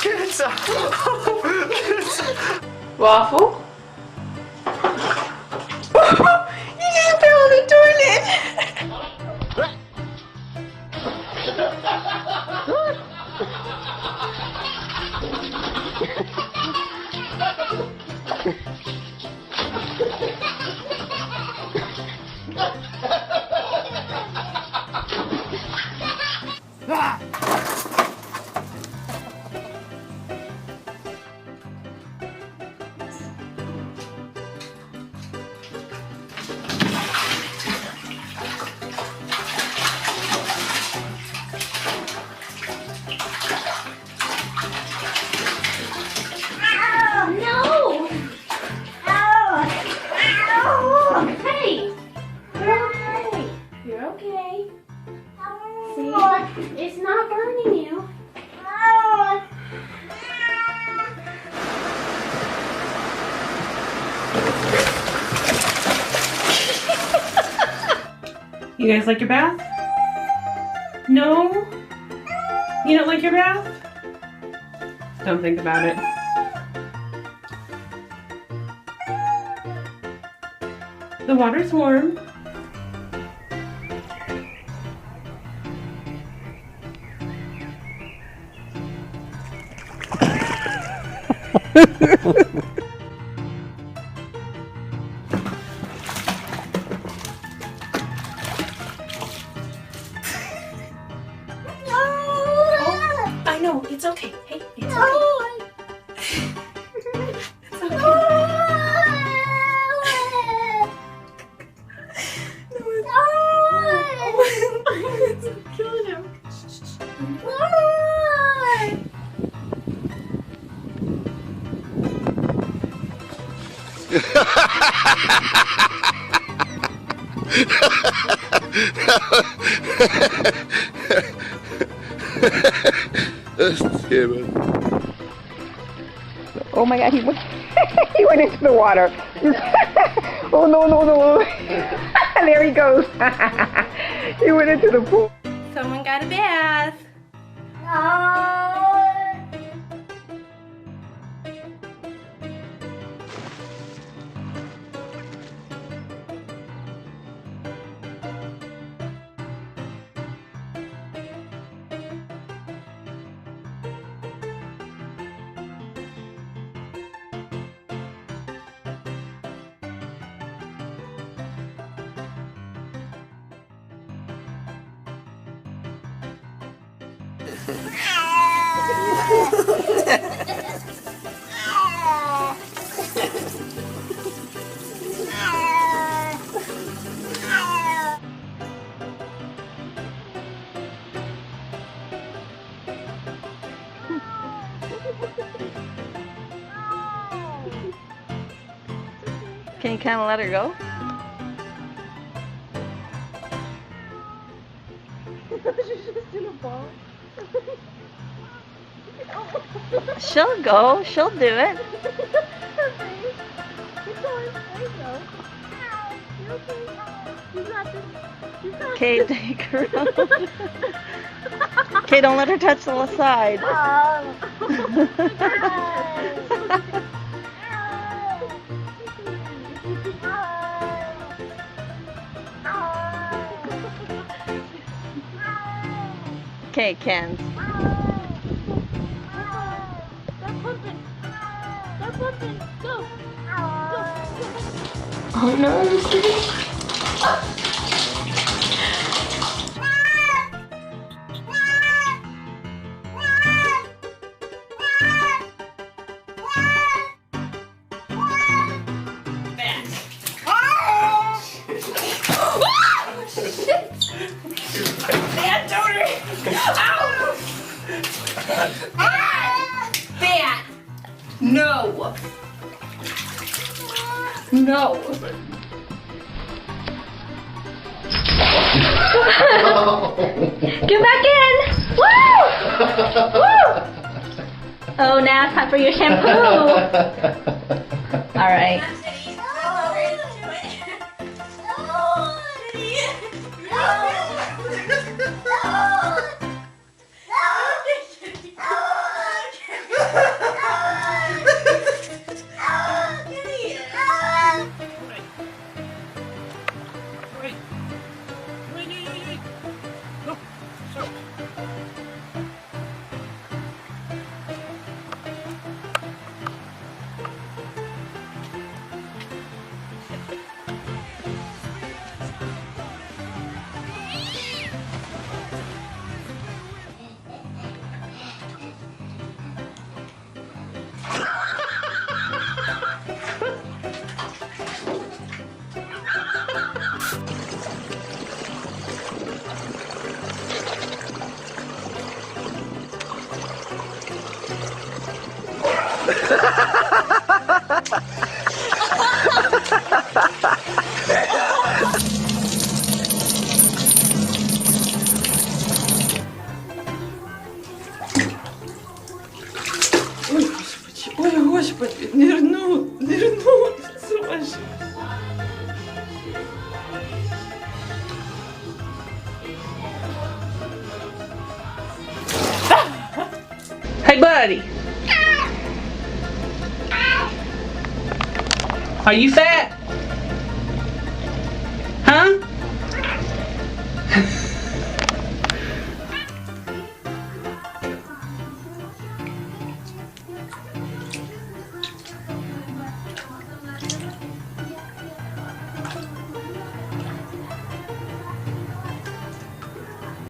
Pizza! Waffle? You just fell in the toilet! It's not burning you. You guys like your bath? No? You don't like your bath? Don't think about it. The water's warm. I know, it's okay. Hey, it's okay. It's okay. It's killing him. Oh my God, he went, he went into the water. Oh no, no, no. There he goes. He went into the pool. Someone got a bath. Can you kind of let her go? She's just in a ball. She'll go. She'll do it. Okay, take her out. Okay, don't let her touch the side. Okay, Ken. Stop pumping. Stop pumping. Go. Go. Oh no. Bad donor! Ow! Bad! No! No! Get back in! Woo! Woo! Oh, now it's time for your shampoo. All right. Ой, господи, нырнул, слушай. Hey, buddy. Are you fat?